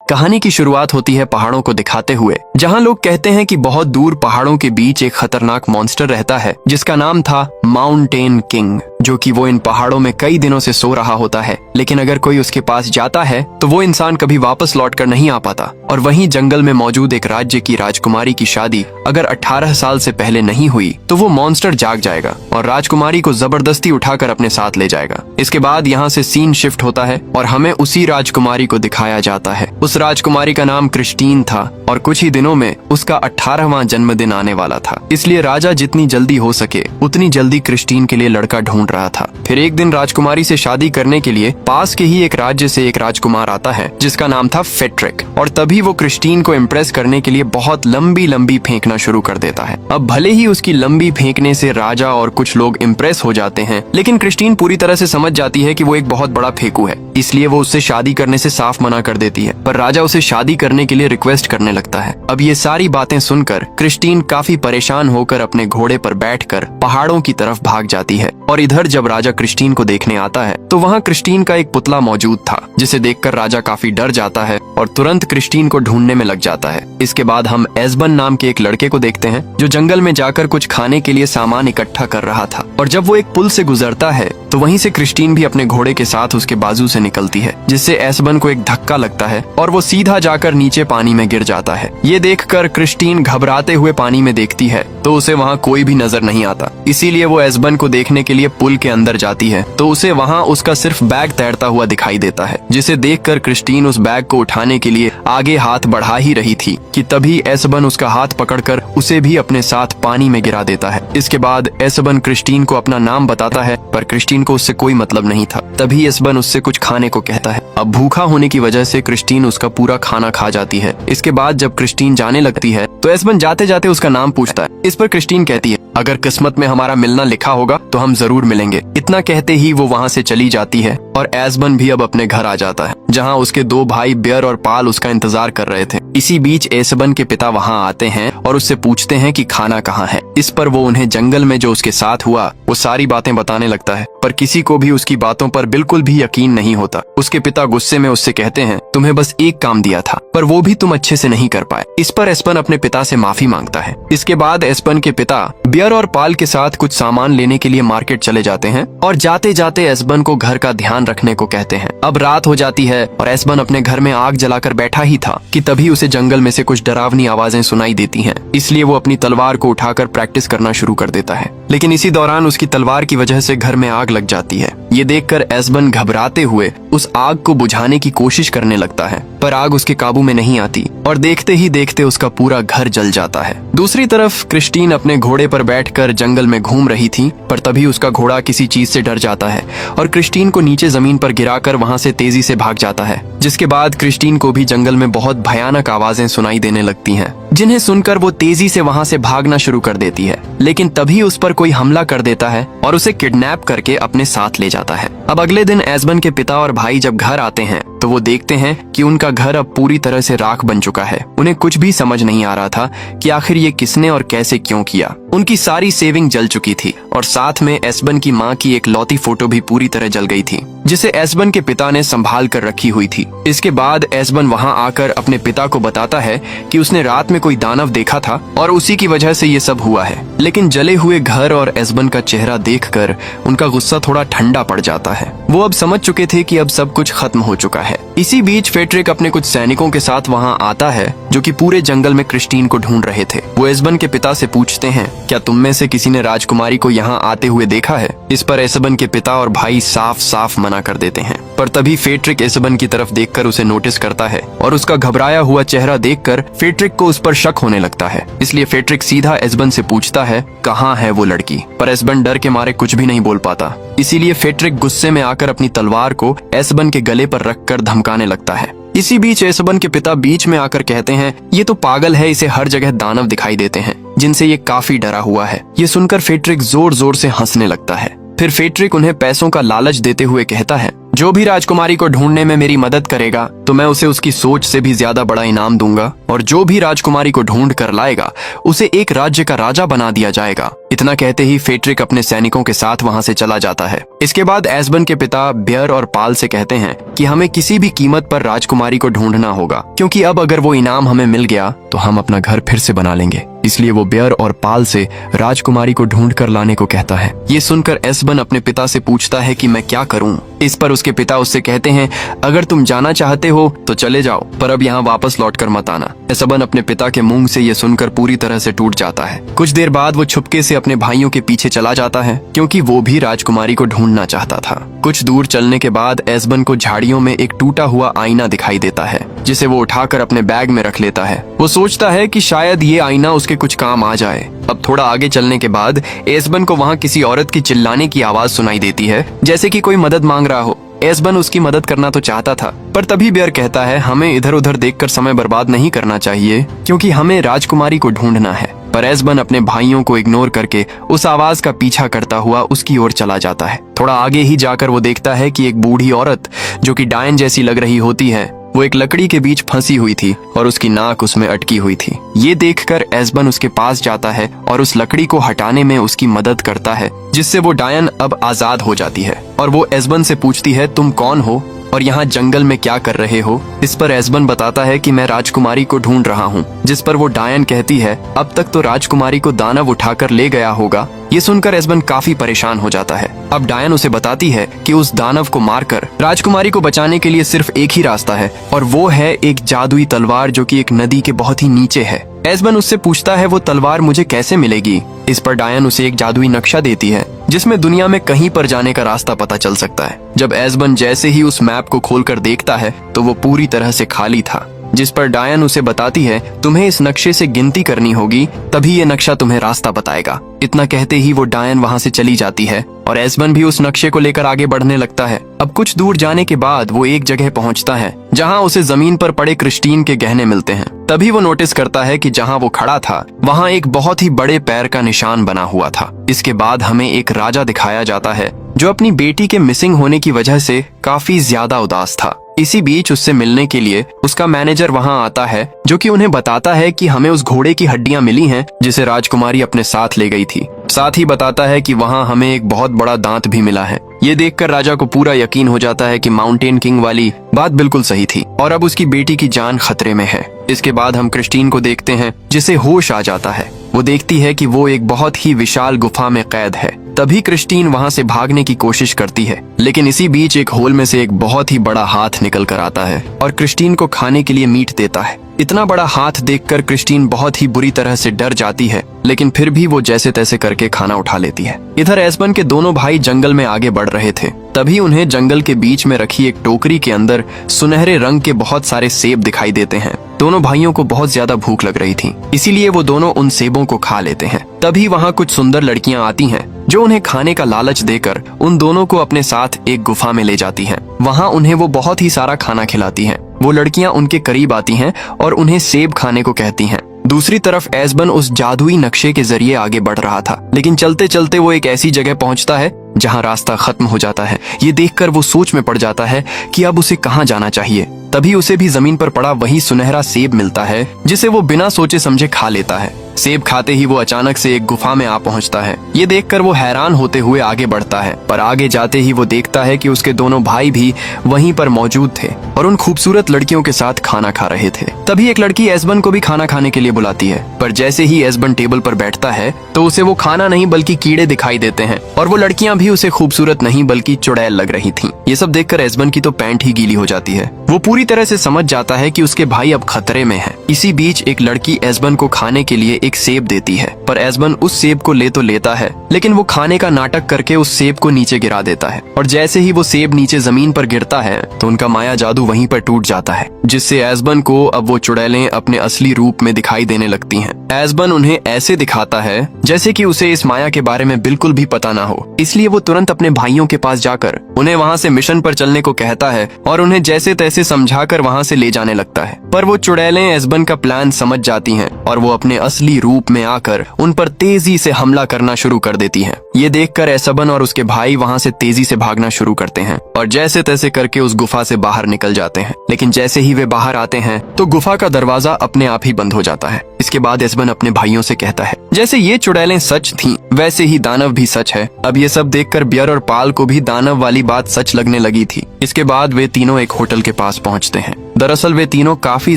कहानी की शुरुआत होती है पहाड़ों को दिखाते हुए, जहां लोग कहते हैं कि बहुत दूर पहाड़ों के बीच एक खतरनाक मॉन्स्टर रहता है जिसका नाम था माउंटेन किंग, जो कि वो इन पहाड़ों में कई दिनों से सो रहा होता है। लेकिन अगर कोई उसके पास जाता है तो वो इंसान कभी वापस लौटकर नहीं आ पाता। और वहीं जंगल में मौजूद एक राज्य की राजकुमारी की शादी अगर 18 साल से पहले नहीं हुई तो वो मॉन्स्टर जाग जाएगा और राजकुमारी को जबरदस्ती उठाकर अपने साथ ले जाएगा। इसके बाद यहाँ से सीन शिफ्ट होता है और हमें उसी राजकुमारी को दिखाया जाता है। उस राजकुमारी का नाम क्रिस्टीन था और कुछ ही दिनों में उसका 18वां जन्मदिन आने वाला था। इसलिए राजा जितनी जल्दी हो सके उतनी जल्दी क्रिस्टीन के लिए लड़का ढूंढ रहा था। फिर एक दिन राजकुमारी से शादी करने के लिए पास के ही एक राज्य से एक राजकुमार आता है जिसका नाम था फेट्रिक, और तभी वो क्रिस्टीन को इम्प्रेस करने के लिए बहुत लंबी लंबी फेंकना शुरू कर देता है। अब भले ही उसकी लंबी फेंकने से राजा और कुछ लोग इम्प्रेस हो जाते हैं, लेकिन क्रिस्टीन पूरी तरह से समझ जाती है कि वो एक बहुत बड़ा फेंकू है, इसलिए वो उससे शादी करने से साफ मना कर देती है। पर राजा उसे शादी करने के लिए रिक्वेस्ट करने लगता है। अब ये सारी बातें सुनकर क्रिस्टीन काफी परेशान होकर अपने घोड़े पर बैठकर पहाड़ों की तरफ भाग जाती है। और इधर जब राजा क्रिस्टीन को देखने आता है तो वहाँ क्रिस्टीन का एक पुतला मौजूद था, जिसे देखकर राजा काफी डर जाता है और तुरंत क्रिस्टीन को ढूंढने में लग जाता है। इसके बाद हम एस्बन नाम के एक लड़के को देखते हैं जो जंगल में जाकर कुछ खाने के लिए सामान इकट्ठा कर रहा था। और जब वो एक पुल से गुजरता है तो वहीं से क्रिस्टीन भी अपने घोड़े के साथ उसके बाजू से निकलती है, जिससे एस्बन को एक धक्का लगता है और वो सीधा जाकर नीचे पानी में गिर जाता है। ये देखकर क्रिस्टीन घबराते हुए पानी में देखती है तो उसे वहाँ कोई भी नजर नहीं आता। इसीलिए वो एस्बन को देखने के लिए पुल के अंदर जाती है तो उसे वहाँ उसका सिर्फ बैग तैरता हुआ दिखाई देता है, जिसे देखकर क्रिस्टीन उस बैग को उठाने के लिए आगे हाथ बढ़ा ही रही थी कि तभी एस्बन उसका हाथ पकड़कर उसे भी अपने साथ पानी में गिरा देता है। इसके बाद एस्बन क्रिस्टीन को अपना नाम बताता है, पर क्रिस्टीन को उससे कोई मतलब नहीं था। तभी एस्बन उससे कुछ खाने को कहता है। अब भूखा होने की वजह से क्रिस्टीन उसका पूरा खाना खा जाती है। इसके बाद जब क्रिस्टीन जाने लगती है तो एस्बन जाते जाते उसका नाम पूछता है। इस पर क्रिस्टीन कहती है, अगर किस्मत में हमारा मिलना लिखा होगा तो हम जरूर मिलेंगे। इतना कहते ही वो वहाँ से चली जाती है और एस्बन भी अब अपने घर आ जाता है, जहाँ उसके दो भाई बियर और पाल उसका इंतजार कर रहे थे। इसी बीच एस्बन के पिता वहाँ आते हैं और उससे पूछते हैं कि खाना कहाँ है। इस पर वो उन्हें जंगल में जो उसके साथ हुआ वो सारी बातें बताने लगता है, पर किसी को भी उसकी बातों पर बिल्कुल भी यकीन नहीं होता। उसके पिता गुस्से में उससे कहते हैं, तुम्हें बस एक काम दिया था पर वो भी तुम अच्छे से नहीं कर पाए। इस पर एस्बन अपने पिता से माफी मांगता है। इसके बाद एस्बन के पिता बियर और पाल के साथ कुछ सामान लेने के लिए मार्केट चले जाते हैं और जाते जाते एस्बन को घर का ध्यान रखने को कहते हैं। अब रात हो जाती है और एस्बन अपने घर में आग जलाकर बैठा ही था कि तभी उसे जंगल में से कुछ डरावनी आवाजें सुनाई देती हैं। इसलिए वो अपनी तलवार को उठाकर प्रैक्टिस करना शुरू कर देता है, लेकिन इसी दौरान उसकी तलवार की वजह से घर में आग लग जाती है। ये देखकर एस्बन घबराते हुए उस आग को बुझाने की कोशिश करने लगता है, पर आग उसके काबू में नहीं आती और देखते ही देखते उसका पूरा घर जल जाता है। दूसरी तरफ क्रिस्टीन अपने घोड़े पर बैठकर जंगल में घूम रही थी, पर तभी उसका घोड़ा किसी चीज से डर जाता है और क्रिस्टीन को नीचे जमीन पर गिराकर वहां से तेजी से भाग जाता है। जिसके बाद क्रिस्टीन को भी जंगल में बहुत भयानक आवाजें सुनाई देने लगती हैं, जिन्हें सुनकर वो तेजी से वहां से भागना शुरू कर देती है। लेकिन तभी उस पर कोई हमला कर देता है और उसे किडनैप करके अपने साथ ले जाता है। अब अगले दिन एस्बन के पिता और भाई जब घर आते हैं तो वो देखते हैं कि उनका घर अब पूरी तरह से राख बन चुका है। उन्हें कुछ भी समझ नहीं आ रहा था कि आखिर ये किसने और कैसे क्यों किया। उनकी सारी सेविंग जल चुकी थी और साथ में एस्बन की माँ की एक लौती फोटो भी पूरी तरह जल गई थी, जिसे एस्बन के पिता ने संभाल कर रखी हुई थी। इसके बाद एस्बन वहाँ आकर अपने पिता को बताता है कि उसने रात में कोई दानव देखा था और उसी की वजह से ये सब हुआ है। लेकिन जले हुए घर और एस्बन का चेहरा देखकर उनका गुस्सा थोड़ा ठंडा पड़ जाता है। वो अब समझ चुके थे कि अब सब कुछ खत्म हो चुका है। इसी बीच फेट्रिक अपने कुछ सैनिकों के साथ वहाँ आता है जो कि पूरे जंगल में क्रिस्टीन को ढूंढ रहे थे। वो एस्बन के पिता से पूछते हैं, क्या तुम में से किसी ने राजकुमारी को यहाँ आते हुए देखा है? इस पर एस्बन के पिता और भाई साफ साफ मना कर देते हैं, पर तभी फेट्रिक एस्बन की तरफ देखकर उसे नोटिस करता है और उसका घबराया हुआ चेहरा देखकर फेट्रिक को उस पर शक होने लगता है। इसलिए फेट्रिक सीधा एस्बन से पूछता है, कहाँ है वो लड़की? पर एस्बन डर के मारे कुछ भी नहीं बोल पाता। इसीलिए फेट्रिक गुस्से में आकर अपनी तलवार को एस्बन के गले पर रखकर धमकाने लगता है। इसी बीच एस्बन के पिता बीच में आकर कहते हैं, ये तो पागल है, इसे हर जगह दानव दिखाई देते हैं जिनसे ये काफी डरा हुआ है। ये सुनकर फेट्रिक जोर जोर से हंसने लगता है। फिर फेट्रिक उन्हें पैसों का लालच देते हुए कहता है, जो भी राजकुमारी को ढूंढने में मेरी मदद करेगा तो मैं उसे उसकी सोच से भी ज्यादा बड़ा इनाम दूंगा, और जो भी राजकुमारी को ढूंढ कर लाएगा उसे एक राज्य का राजा बना दिया जाएगा। इतना कहते ही फेड्रिक अपने सैनिकों के साथ वहां से चला जाता है। इसके बाद एस्बन के पिता बियर और पाल से कहते हैं कि हमें किसी भी कीमत पर राजकुमारी को ढूंढना होगा, क्योंकि अब अगर वो इनाम हमें मिल गया तो हम अपना घर फिर से बना लेंगे। इसलिए वो बियर और पाल से राजकुमारी को ढूंढ कर लाने को कहता है। ये सुनकर एस्बन अपने पिता से पूछता है कि मैं क्या करूं। इस पर उसके पिता उससे कहते हैं, अगर तुम जाना चाहते हो तो चले जाओ, पर अब यहाँ वापस लौटकर मत आना। एस्बन अपने पिता के मुंह से ये सुनकर पूरी तरह से टूट जाता है। कुछ देर बाद वो छुपके से अपने भाइयों के पीछे चला जाता है, क्योंकि वो भी राजकुमारी को ढूंढना चाहता था। कुछ दूर चलने के बाद एस्बन को झाड़ियों में एक टूटा हुआ आईना दिखाई देता है, जिसे वो उठाकर अपने बैग में रख लेता है। वो सोचता है कि शायद ये आईना उसके कुछ काम आ जाए। अब थोड़ा आगे चलने के बाद एस्बन को वहाँ किसी औरत की चिल्लाने की आवाज सुनाई देती है, जैसे कि कोई मदद मांग रहा हो। एस्बन उसकी मदद करना तो चाहता था, पर तभी बियर कहता है, हमें इधर उधर देखकर समय बर्बाद नहीं करना चाहिए, क्योंकि हमें राजकुमारी को ढूंढना है। पर एस्बन अपने भाइयों को इग्नोर करके उस आवाज का पीछा करता हुआ उसकी ओर चला जाता है। थोड़ा आगे ही जाकर वो देखता है कि एक बूढ़ी औरत, जो कि डायन जैसी लग रही होती है, वो एक लकड़ी के बीच फंसी हुई थी और उसकी नाक उसमें अटकी हुई थी। ये देखकर एस्बन उसके पास जाता है और उस लकड़ी को हटाने में उसकी मदद करता है, जिससे वो डायन अब आजाद हो जाती है। और वो एस्बन से पूछती है, तुम कौन हो और यहाँ जंगल में क्या कर रहे हो? इस पर एस्बन बताता है कि मैं राजकुमारी को ढूंढ रहा हूँ। जिस पर वो डायन कहती है, अब तक तो राजकुमारी को दानव उठाकर ले गया होगा। ये सुनकर एस्बन काफी परेशान हो जाता है। अब डायन उसे बताती है कि उस दानव को मारकर राजकुमारी को बचाने के लिए सिर्फ एक ही रास्ता है, और वो है एक जादुई तलवार जो कि एक नदी के बहुत ही नीचे है। एस्बन उससे पूछता है, वो तलवार मुझे कैसे मिलेगी? इस पर डायन उसे एक जादुई नक्शा देती है, जिसमें दुनिया में कहीं पर जाने का रास्ता पता चल सकता है। जब एस्बन जैसे ही उस मैप को खोलकर देखता है तो वो पूरी तरह से खाली था। जिस पर डायन उसे बताती है, तुम्हें इस नक्शे से गिनती करनी होगी, तभी ये नक्शा तुम्हें रास्ता बताएगा। इतना कहते ही वो डायन वहाँ से चली जाती है और एस्बन भी उस नक्शे को लेकर आगे बढ़ने लगता है। अब कुछ दूर जाने के बाद वो एक जगह पहुँचता है जहाँ उसे जमीन पर पड़े क्रिस्टीन के गहने मिलते हैं। तभी वो नोटिस करता है कि जहाँ वो खड़ा था वहाँ एक बहुत ही बड़े पैर का निशान बना हुआ था। इसके बाद हमें एक राजा दिखाया जाता है जो अपनी बेटी के मिसिंग होने की वजह से काफी ज्यादा उदास था। इसी बीच उससे मिलने के लिए उसका मैनेजर वहां आता है, जो कि उन्हें बताता है कि हमें उस घोड़े की हड्डियां मिली हैं जिसे राजकुमारी अपने साथ ले गई थी। साथ ही बताता है कि वहां हमें एक बहुत बड़ा दांत भी मिला है। ये देखकर राजा को पूरा यकीन हो जाता है कि माउंटेन किंग वाली बात बिल्कुल सही थी और अब उसकी बेटी की जान खतरे में है। इसके बाद हम क्रिस्टीन को देखते हैं, जिसे होश आ जाता है। वो देखती है कि वो एक बहुत ही विशाल गुफा में कैद है। तभी क्रिस्टीन वहां से भागने की कोशिश करती है, लेकिन इसी बीच एक होल में से एक बहुत ही बड़ा हाथ निकल कर आता है और क्रिस्टीन को खाने के लिए मीट देता है। इतना बड़ा हाथ देखकर क्रिस्टीन बहुत ही बुरी तरह से डर जाती है, लेकिन फिर भी वो जैसे तैसे करके खाना उठा लेती है। इधर एस्बन के दोनों भाई जंगल में आगे बढ़ रहे थे। तभी उन्हें जंगल के बीच में रखी एक टोकरी के अंदर सुनहरे रंग के बहुत सारे सेब दिखाई देते हैं। दोनों भाइयों को बहुत ज्यादा भूख लग रही थी, इसीलिए वो दोनों उन सेबों को खा लेते हैं। तभी वहाँ कुछ सुंदर लड़कियां आती हैं, जो उन्हें खाने का लालच देकर उन दोनों को अपने साथ एक गुफा में ले जाती हैं। वहाँ उन्हें वो बहुत ही सारा खाना खिलाती हैं। वो लड़कियां उनके करीब आती हैं और उन्हें सेब खाने को कहती हैं। दूसरी तरफ एस्बन उस जादुई नक्शे के जरिए आगे बढ़ रहा था, लेकिन चलते चलते वो एक ऐसी जगह पहुंचता है जहां रास्ता खत्म हो जाता है। ये देखकर वो सोच में पड़ जाता है कि अब उसे कहां जाना चाहिए। तभी उसे भी जमीन पर पड़ा वही सुनहरा सेब मिलता है, जिसे वो बिना सोचे समझे खा लेता है। सेब खाते ही वो अचानक से एक गुफा में आ पहुंचता है। ये देखकर वो हैरान होते हुए आगे बढ़ता है, पर आगे जाते ही वो देखता है कि उसके दोनों भाई भी वहीं पर मौजूद थे और उन खूबसूरत लड़कियों के साथ खाना खा रहे थे। तभी एक लड़की एस्बन को भी खाना खाने के लिए बुलाती है, पर जैसे ही एस्बन टेबल पर बैठता है तो उसे वो खाना नहीं बल्कि कीड़े दिखाई देते हैं और वो लड़कियां भी उसे खूबसूरत नहीं बल्कि चुड़ैल लग रही थी। ये सब देखकर एस्बन की तो पैंट ही गीली हो जाती है। वो पूरी तरह से समझ जाता है कि उसके भाई अब खतरे में हैं। इसी बीच एक लड़की एस्बन को खाने के लिए एक सेब देती है, पर एस्बन उस सेब को ले तो लेता है, लेकिन वो खाने का नाटक करके उस सेब को नीचे गिरा देता है और जैसे ही वो सेब नीचे जमीन पर गिरता है तो उनका माया जादू वहीं पर टूट जाता है, जिससे एस्बन को अब वो चुड़ैलें अपने असली रूप में दिखाई देने लगती हैं। एस्बन उन्हें ऐसे दिखाता है जैसे कि उसे इस माया के बारे में बिल्कुल भी पता ना हो, इसलिए वो तुरंत अपने भाइयों के पास जाकर उन्हें वहाँ से मिशन पर चलने को कहता है और उन्हें जैसे तैसे समझाकर वहाँ से ले जाने लगता है। पर वो चुड़ैलें एस्बन एसबन का प्लान समझ जाती हैं और वो अपने असली रूप में आकर उन पर तेजी से हमला करना शुरू कर देती हैं। ये देखकर एसबन और उसके भाई वहाँ से तेजी से भागना शुरू करते हैं और जैसे तैसे करके उस गुफा से बाहर निकल जाते हैं। लेकिन जैसे ही वे बाहर आते हैं तो गुफा का दरवाजा अपने आप ही बंद हो जाता है। इसके बाद एसबन अपने भाइयों से कहता है, जैसे ये चुड़ैलें सच थीं, वैसे ही दानव भी सच है। अब ये सब देखकर बियर और पाल को भी दानव वाली बात सच लगने लगी थी। इसके बाद वे तीनों एक होटल के पास पहुंचते हैं। दरअसल वे तीनों काफी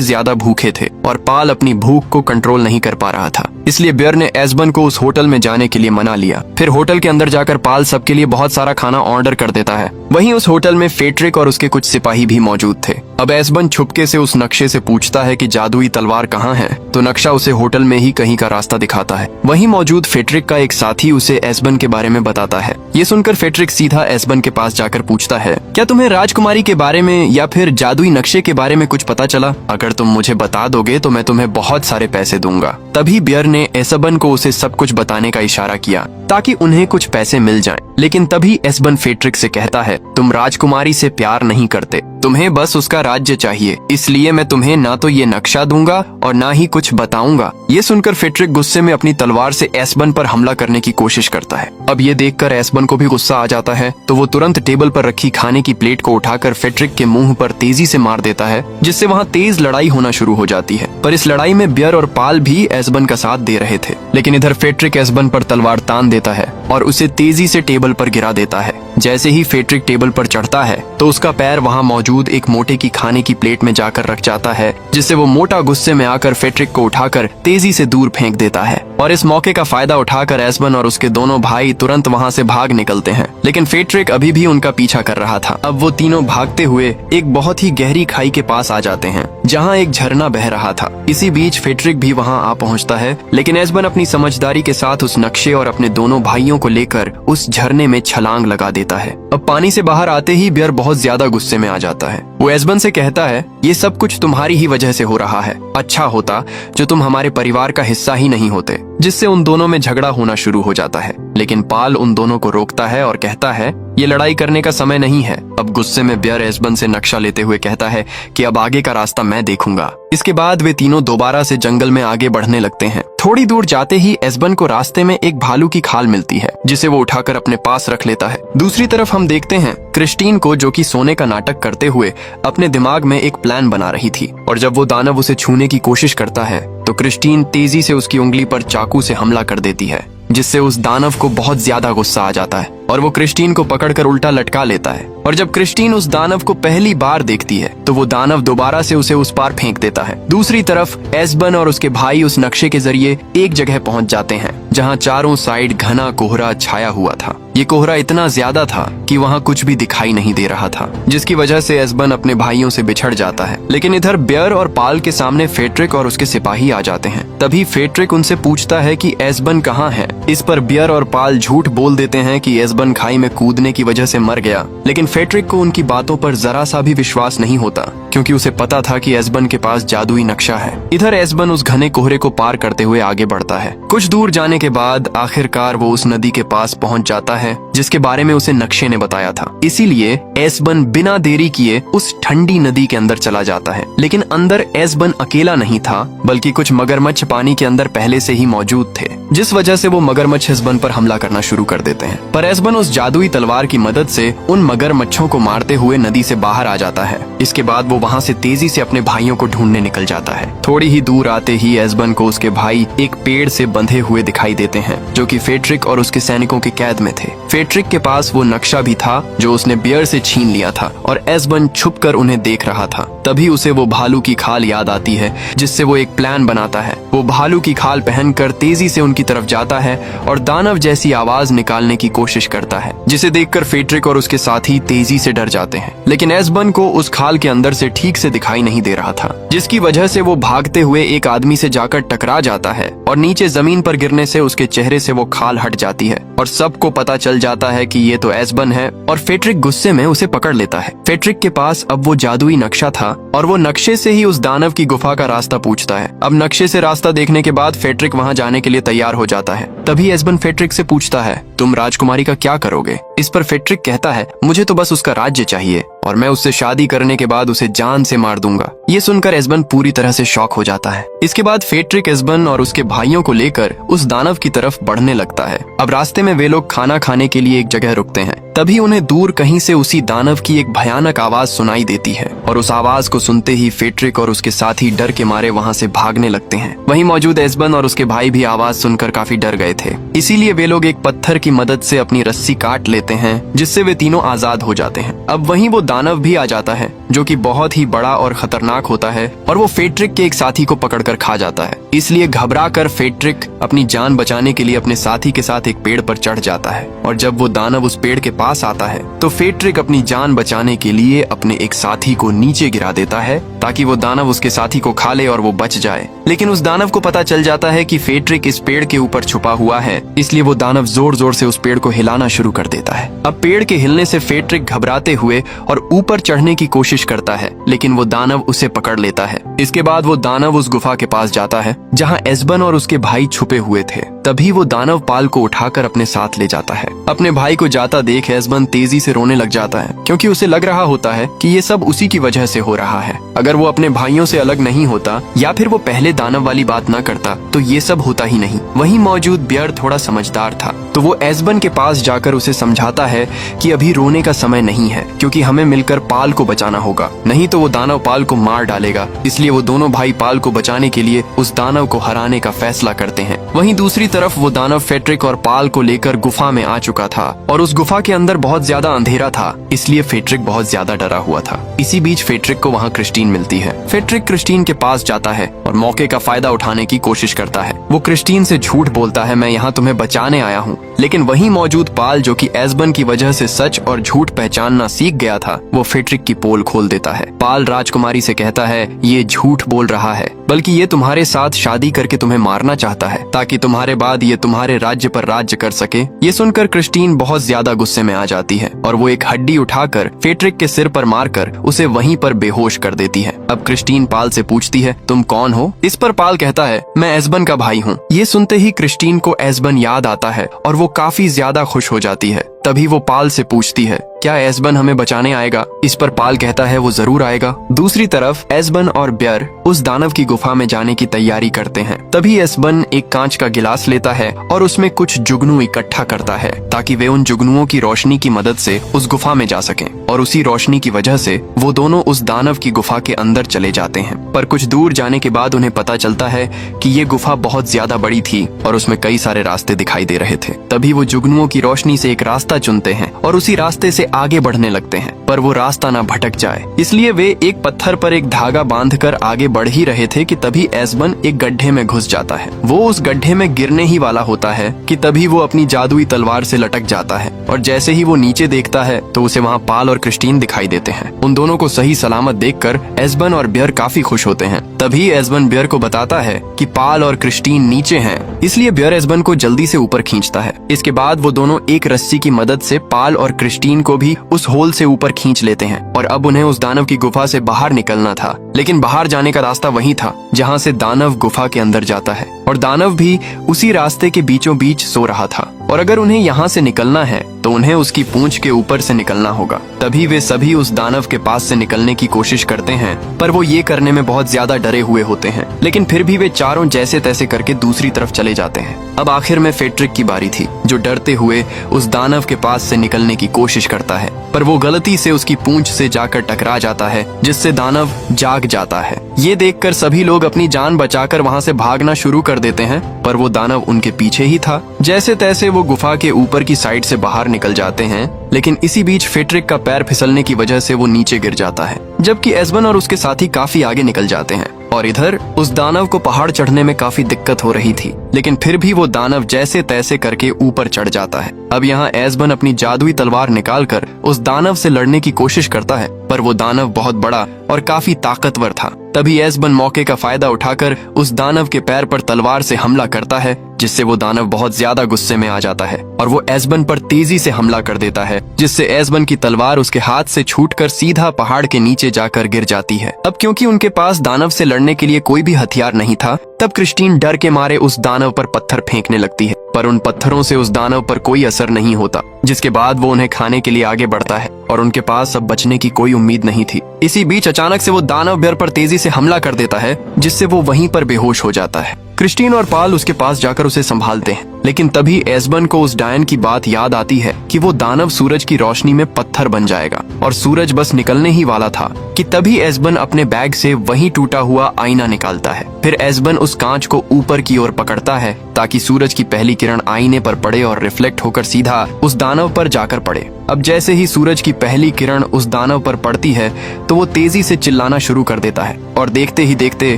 ज्यादा भूखे थे और पाल अपनी भूख को कंट्रोल नहीं कर पा रहा था, इसलिए बियर ने एसबन को उस होटल में जाने के लिए मना लिया। फिर होटल के अंदर जाकर पाल सबके लिए बहुत सारा खाना ऑर्डर कर देता है। वहीं उस होटल में फेट्रिक और उसके कुछ सिपाही भी मौजूद थे। अब एसबन छुपके से उस नक्शे से पूछता है कि जादुई तलवार कहाँ है, तो नक्शा उसे होटल में ही कहीं का रास्ता दिखाता है। वहीं मौजूद फेट्रिक का एक साथी उसे एसबन के बारे में बताता है। ये सुनकर फेट्रिक सीधा एसबन के पास जाकर पूछता है, क्या तुम्हें राजकुमारी के बारे में या फिर जादुई नक्शे के बारे में कुछ पता चला? अगर तुम मुझे बता दोगे तो मैं तुम्हें बहुत सारे पैसे दूंगा। तभी बियर ने एसबन को उसे सब कुछ बताने का इशारा किया ताकि उन्हें कुछ पैसे मिल जाएं। लेकिन तभी एसबन फेट्रिक से कहता है, तुम राजकुमारी से प्यार नहीं करते, तुम्हें बस उसका राज्य चाहिए, इसलिए मैं तुम्हें ना तो ये नक्शा दूंगा और ना ही कुछ बताऊंगा। ये सुनकर फेट्रिक गुस्से में अपनी तलवार से एसबन पर हमला करने की कोशिश करता है। अब ये देखकर एसबन को भी गुस्सा आ जाता है, तो वो तुरंत टेबल पर रखी खाने की प्लेट को उठाकर फेट्रिक के मुंह पर तेजी से मार देता है, जिससे वहाँ तेज लड़ाई होना शुरू हो जाती है। पर इस लड़ाई में बियर और पाल भी एसबन का साथ दे रहे थे। लेकिन इधर फेट्रिक एसबन पर तलवार तान देता है और उसे तेजी से टेबल पर गिरा देता है। जैसे ही फेट्रिक टेबल पर चढ़ता है तो उसका पैर वहाँ मौजूद एक मोटे की खाने की प्लेट में जाकर रख जाता है, जिससे वो मोटा गुस्से में आकर फेट्रिक को उठाकर तेजी से दूर फेंक देता है। और इस मौके का फायदा उठाकर एसबन और उसके दोनों भाई तुरंत वहाँ से भाग निकलते हैं। लेकिन फेट्रिक अभी भी उनका पीछा कर रहा था। अब वो तीनों भागते हुए एक बहुत ही गहरी खाई के पास आ जाते हैं, जहाँ एक झरना बह रहा था। इसी बीच फेट्रिक भी वहाँ आ पहुँचता है, लेकिन एसबन अपनी समझदारी के साथ उस नक्शे और अपने दोनों भाइयों को लेकर उस झरने में छलांग लगा देता है। अब पानी से बाहर आते ही बियर बहुत ज्यादा गुस्से में आ जाता है। वो एसबन से कहता है, ये सब कुछ तुम्हारी ही वजह से हो रहा है। अच्छा होता जो तुम हमारे परिवार का हिस्सा ही नहीं होते, जिससे उन दोनों में झगड़ा होना शुरू हो जाता है। लेकिन पाल उन दोनों को रोकता है और कहता है, ये लड़ाई करने का समय नहीं है। अब गुस्से में बियर एसबन से नक्शा लेते हुए कहता है कि अब आगे का रास्ता मैं देखूंगा। इसके बाद वे तीनों दोबारा से जंगल में आगे बढ़ने लगते हैं। थोड़ी दूर जाते ही एसबन को रास्ते में एक भालू की खाल मिलती है, जिसे वो उठाकर अपने पास रख लेता है। दूसरी तरफ हम देखते हैं क्रिस्टीन को, जो कि सोने का नाटक करते हुए अपने दिमाग में एक प्लान बना रही थी। और जब वो दानव उसे छूने की कोशिश करता है तो क्रिस्टीन तेजी से उसकी उंगली पर चाकू से हमला कर देती है, जिससे उस दानव को बहुत ज्यादा गुस्सा आ जाता है और वो क्रिस्टीन को पकड़कर उल्टा लटका लेता है। और जब क्रिस्टीन उस दानव को पहली बार देखती है तो वो दानव दोबारा से उसे उस पार फेंक देता है। दूसरी तरफ एसबन और उसके भाई उस नक्शे के जरिए एक जगह पहुंच जाते हैं, जहां चारों साइड घना कोहरा छाया हुआ था। ये कोहरा इतना ज्यादा था कि वहाँ कुछ भी दिखाई नहीं दे रहा था, जिसकी वजह से एसबन अपने भाइयों से बिछड़ जाता है। लेकिन इधर बियर और पाल के सामने फेट्रिक और उसके सिपाही आ जाते हैं। तभी फेट्रिक उनसे पूछता है कि एसबन कहाँ है। इस पर बियर और पाल झूठ बोल देते हैं कि एसबन खाई में कूदने की वजह से मर गया। लेकिन फेट्रिक को उनकी बातों पर जरा सा भी विश्वास नहीं होता, क्योंकि उसे पता था कि एसबन के पास जादुई नक्शा है। इधर एसबन उस घने कोहरे को पार करते हुए आगे बढ़ता है। कुछ दूर जाने के बाद आखिरकार वो उस नदी के पास पहुंच जाता है, जिसके बारे में उसे नक्शे ने बताया था। इसीलिए एसबन बिना देरी किए उस ठंडी नदी के अंदर चला जाता है। लेकिन अंदर एसबन अकेला नहीं था, बल्कि कुछ मगरमच्छ पानी के अंदर पहले से ही मौजूद थे, जिस वजह से वो मगरमच्छ एसबन पर हमला करना शुरू कर देते हैं। पर एसबन उस जादुई तलवार की मदद से उन मगरमच्छों को मारते हुए नदी से बाहर आ जाता है। इसके बाद वो वहाँ से तेजी से अपने भाइयों को ढूंढने निकल जाता है। थोड़ी ही दूर आते ही एसबन को उसके भाई एक पेड़ से बंधे हुए दिखाई देते हैं, जो कि फेट्रिक और उसके सैनिकों की कैद में थे। फेट्रिक के पास वो नक्शा भी था जो उसने बियर से छीन लिया था, और एसबन छुपकर उन्हें देख रहा था। तभी उसे वो भालू की खाल याद आती है, जिससे वो एक प्लान बनाता है। वो भालू की खाल पहनकर तेजी से उनकी तरफ जाता है और दानव जैसी आवाज निकालने की कोशिश करता है, जिसे देखकर फेट्रिक और उसके साथी तेजी से डर जाते हैं। लेकिन एसबन को उस खाल के अंदर से ठीक से दिखाई नहीं दे रहा था, जिसकी वजह से वो भागते हुए एक आदमी से जाकर टकरा जाता है और नीचे जमीन पर गिरने से उसके चेहरे से वो खाल हट जाती है और सबको पता चल जाता है कि ये तो एसबन है। और फेट्रिक गुस्से में उसे पकड़ लेता है। फेट्रिक के पास अब वो जादुई नक्शा था और वो नक्शे से ही उस दानव की गुफा का रास्ता पूछता है। अब नक्शे से रास्ता देखने के बाद फेट्रिक वहाँ जाने के लिए तैयार तैयार हो जाता है। तभी एस्बन फेट्रिक से पूछता है, तुम राजकुमारी का क्या करोगे? इस पर फेट्रिक कहता है, मुझे तो बस उसका राज्य चाहिए और मैं उससे शादी करने के बाद उसे जान से मार दूंगा। ये सुनकर एस्बन पूरी तरह से शॉक हो जाता है। इसके बाद फेट्रिक एस्बन और उसके भाइयों को लेकर उस दानव की तरफ बढ़ने लगता है। अब रास्ते में वे लोग खाना खाने के लिए एक जगह रुकते हैं। तभी उन्हें दूर कहीं से उसी दानव की एक भयानक आवाज सुनाई देती है और उस आवाज को सुनते ही फेट्रिक और उसके साथी डर के मारे वहां से भागने लगते हैं। वहीं मौजूद एस्बन और उसके भाई भी आवाज सुनकर काफी डर गए थे, इसीलिए वे लोग एक पत्थर की मदद से अपनी रस्सी काट लेते हैं, जिससे वे तीनों आजाद हो जाते हैं। अब वहीं वो दानव भी आ जाता है, जो कि बहुत ही बड़ा और खतरनाक होता है और वो फेट्रिक के एक साथी को पकड़कर खा जाता है। इसलिए घबरा कर फेट्रिक अपनी जान बचाने के लिए अपने साथी के साथ एक पेड़ पर चढ़ जाता है और जब वो दानव उस पेड़ के पास आता है तो फेट्रिक अपनी जान बचाने के लिए अपने एक साथी को नीचे गिरा देता है ताकि वो दानव उसके साथी को खा ले और वो बच जाए। लेकिन उस दानव को पता चल जाता है कि फेट्रिक इस पेड़ के ऊपर छुपा हुआ है, इसलिए वो दानव जोर जोर से उस पेड़ को हिलाना शुरू कर देता है। अब पेड़ के हिलने से फेट्रिक घबराते हुए और ऊपर चढ़ने की कोशिश करता है, लेकिन वो दानव उसे पकड़ लेता है। इसके बाद वो दानव उस गुफा के पास जाता है जहाँ एस्बन और उसके भाई छुपे हुए थे। तभी वो दानव पाल को उठाकर अपने साथ ले जाता है। अपने भाई को जाता देख एस्बन तेजी से रोने लग जाता है, क्योंकि उसे लग रहा होता है कि ये सब उसी की वजह से हो रहा है। अगर वो अपने भाइयों से अलग नहीं होता या फिर वो पहले दानव वाली बात न करता तो ये सब होता ही नहीं। वहीं मौजूद बियर थोड़ा समझदार था, तो वो एस्बन के पास जाकर उसे समझाता है कि अभी रोने का समय नहीं है, क्योंकि हमें मिलकर पाल को बचाना होगा, नहीं तो वो दानव पाल को मार डालेगा। इसलिए वो दोनों भाई पाल को बचाने के लिए उस दानव को हराने का फैसला करते हैं। वहीं दूसरी तरफ वो दानव फेट्रिक और पाल को लेकर गुफा में आ चुका था और उस गुफा के अंदर बहुत ज्यादा अंधेरा था, इसलिए फेट्रिक बहुत ज्यादा डरा हुआ था। इसी बीच फेट्रिक को वहाँ क्रिस्टीन मिलती है। फेट्रिक क्रिस्टीन के पास जाता है और मौके का फायदा उठाने की कोशिश करता है। वो क्रिस्टीन से झूठ बोलता है, मैं यहाँ तुम्हें बचाने आया हूँ। लेकिन वहीं मौजूद पाल, जो कि एस्बन की वजह से सच और झूठ पहचानना सीख गया था, वो फेट्रिक की पोल खोल देता है। पाल राजकुमारी से कहता है, ये झूठ बोल रहा है, बल्कि ये तुम्हारे साथ शादी करके तुम्हें मारना चाहता है ताकि तुम्हारे बाद ये तुम्हारे राज्य पर राज्य कर सके। ये सुनकर क्रिस्टीन बहुत ज्यादा गुस्से में आ जाती है और वो एक हड्डी उठाकर फेट्रिक के सिर पर मारकर उसे वहीं पर बेहोश कर देती है। अब क्रिस्टीन पाल से पूछती है, तुम कौन हो? इस पर पाल कहता है, मैं एस्बन का भाई हूँ। ये सुनते ही क्रिस्टीन को एस्बन याद आता है और वो काफी ज्यादा खुश हो जाती है। तभी वो पाल से पूछती है, क्या एस्बन हमें बचाने आएगा? इस पर पाल कहता है, वो जरूर आएगा। दूसरी तरफ एस्बन और बियर उस दानव की गुफा में जाने की तैयारी करते हैं। तभी एस्बन एक कांच का गिलास लेता है और उसमें कुछ जुगनू इकट्ठा करता है ताकि वे उन जुगनुओं की रोशनी की मदद से उस गुफा में जा सकें और उसी रोशनी की वजह से वो दोनों उस दानव की गुफा के अंदर चले जाते हैं। पर कुछ दूर जाने के बाद उन्हें पता चलता है कि ये गुफा बहुत ज्यादा बड़ी थी और उसमें कई सारे रास्ते दिखाई दे रहे थे। तभी वो जुगनुओं की रोशनी से एक रास्ता चुनते हैं और उसी रास्ते से आगे बढ़ने लगते हैं, पर वो रास्ता ना भटक जाए इसलिए वे एक पत्थर पर एक धागा बांधकर आगे बढ़ ही रहे थे कि तभी एस्बन एक गड्ढे में घुस जाता है। वो उस गड्ढे में गिरने ही वाला होता है कि तभी वो अपनी जादुई तलवार से लटक जाता है और जैसे ही वो नीचे देखता है तो उसे वहाँ पाल और क्रिस्टीन दिखाई देते हैं। उन दोनों को सही सलामत देखकर एस्बन और बियर काफी खुश होते हैं। तभी एस्बन बियर को बताता है कि पाल और क्रिस्टीन नीचे हैं, इसलिए बियर एस्बन को जल्दी से ऊपर खींचता है। इसके बाद वो दोनों एक रस्सी की मदद से पाल और क्रिस्टीन को भी उस होल से ऊपर खींच लेते हैं और अब उन्हें उस दानव की गुफा से बाहर निकलना था। लेकिन बाहर जाने का रास्ता वही था जहाँ से दानव गुफा के अंदर जाता है और दानव भी उसी रास्ते के बीचों बीच सो रहा था और अगर उन्हें यहाँ से निकलना है तो उन्हें उसकी पूंछ के ऊपर से निकलना होगा। तभी वे सभी उस दानव के पास से निकलने की कोशिश करते हैं, पर वो ये करने में बहुत ज्यादा डरे हुए होते हैं, लेकिन फिर भी वे चारों जैसे तैसे करके दूसरी तरफ चले जाते हैं। अब आखिर में फेट्रिक की बारी थी, जो डरते हुए उस दानव के पास से निकलने की कोशिश करता है, पर वो गलती से उसकी पूंछ से जाकर टकरा जाता है, जिससे दानव जाग जाता है। ये देखकर सभी लोग अपनी जान बचाकर वहाँ से भागना शुरू कर देते हैं, पर वो दानव उनके पीछे ही था। जैसे तैसे वो गुफा के ऊपर की साइड से बाहर निकल जाते हैं, लेकिन इसी बीच फेट्रिक का पैर फिसलने की वजह से वो नीचे गिर जाता है, जबकि एस्बन और उसके साथी काफी आगे निकल जाते हैं। और इधर उस दानव को पहाड़ चढ़ने में काफी दिक्कत हो रही थी, लेकिन फिर भी वो दानव जैसे तैसे करके ऊपर चढ़ जाता है। अब यहाँ एस्बन अपनी जादुई तलवार निकालकर उस दानव से लड़ने की कोशिश करता है, पर वो दानव बहुत बड़ा और काफी ताकतवर था। तभी एस्बन मौके का फायदा उठाकर उस दानव के पैर पर तलवार से हमला करता है, जिससे वो दानव बहुत ज्यादा गुस्से में आ जाता है और वो एस्बन पर तेजी से हमला कर देता है, जिससे एस्बन की तलवार उसके हाथ से छूटकर सीधा पहाड़ के नीचे जाकर गिर जाती है। अब क्योंकि उनके पास दानव से लड़ने के लिए कोई भी हथियार नहीं था, तब क्रिस्टीन डर के मारे उस दानव दानव पर पत्थर फेंकने लगती है, पर उन पत्थरों से उस दानव पर कोई असर नहीं होता, जिसके बाद वो उन्हें खाने के लिए आगे बढ़ता है और उनके पास अब बचने की कोई उम्मीद नहीं थी। इसी बीच अचानक से वो दानव बेयर पर तेजी से हमला कर देता है, जिससे वो वहीं पर बेहोश हो जाता है। क्रिस्टीन और पाल उसके पास जाकर उसे संभालते हैं, लेकिन तभी एस्बन को उस डायन की बात याद आती है कि वो दानव सूरज की रोशनी में पत्थर बन जाएगा और सूरज बस निकलने ही वाला था कि तभी एस्बन अपने बैग से वही टूटा हुआ आईना निकालता है। फिर एस्बन उस कांच को ऊपर की ओर पकड़ता है ताकि सूरज की पहली किरण आईने पर पड़े और रिफ्लेक्ट होकर सीधा उस दानव पर जाकर पड़े। अब जैसे ही सूरज की पहली किरण उस दानव पर पड़ती है तो वो तेजी से चिल्लाना शुरू कर देता है और देखते ही देखते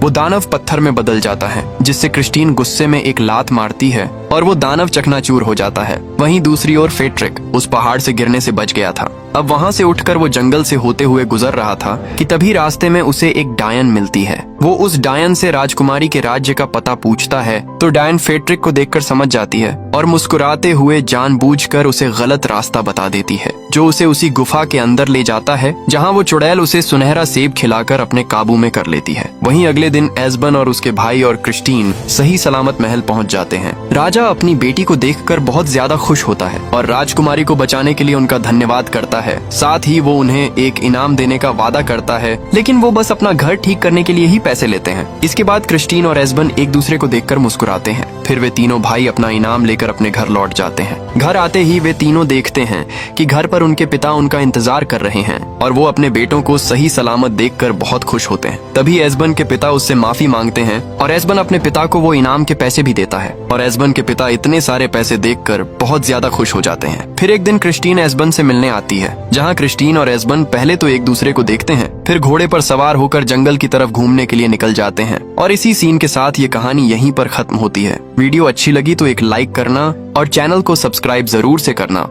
वो दानव पत्थर में बदल जाता है, जिससे क्रिस्टीन गुस्से में एक लात मारती है और वो दानव चकनाचूर हो जाता है। वहीं दूसरी ओर फेट्रिक उस पहाड़ से गिरने से बच गया था। अब वहाँ से उठकर वो जंगल से होते हुए गुजर रहा था कि तभी रास्ते में उसे एक डायन मिलती है। वो उस डायन से राजकुमारी के राज्य का पता पूछता है तो डायन फेट्रिक को देखकर समझ जाती है और मुस्कुराते हुए जानबूझकर उसे गलत रास्ता बता देती है, जो उसे उसी गुफा के अंदर ले जाता है जहाँ वो चुड़ैल उसे सुनहरा सेब खिलाकर अपने काबू में कर लेती है। वहीं अगले दिन एस्बन और उसके भाई और क्रिस्टीन सही सलामत महल पहुँच जाते हैं। राजा अपनी बेटी को देखकर बहुत ज्यादा खुश होता है और राजकुमारी को बचाने के लिए उनका धन्यवाद करता है। साथ ही वो उन्हें एक इनाम देने का वादा करता है, लेकिन वो बस अपना घर ठीक करने के लिए ही पैसे लेते हैं। इसके बाद क्रिस्टीन और एस्बन एक दूसरे को देखकर मुस्कुराते हैं। फिर वे तीनों भाई अपना इनाम लेकर अपने घर लौट जाते हैं। घर आते ही वे तीनों देखते हैं कि घर पर उनके पिता उनका इंतजार कर रहे हैं और वो अपने बेटों को सही सलामत देखकर बहुत खुश होते हैं। तभी एस्बन के पिता उससे माफी मांगते हैं और एस्बन अपने पिता को वो इनाम के पैसे भी देता है और एस्बन के पिता इतने सारे पैसे देखकर बहुत ज्यादा खुश हो जाते हैं। फिर एक दिन क्रिस्टीन एस्बन से मिलने आती है, जहाँ क्रिस्टीन और एस्बन पहले तो एक दूसरे को देखते हैं, फिर घोड़े पर सवार होकर जंगल की तरफ घूमने के लिए निकल जाते हैं। और इसी सीन के साथ ये कहानी यहीं पर खत्म होती है। वीडियो अच्छी लगी तो एक लाइक करना और चैनल को सब्सक्राइब जरूर से करना।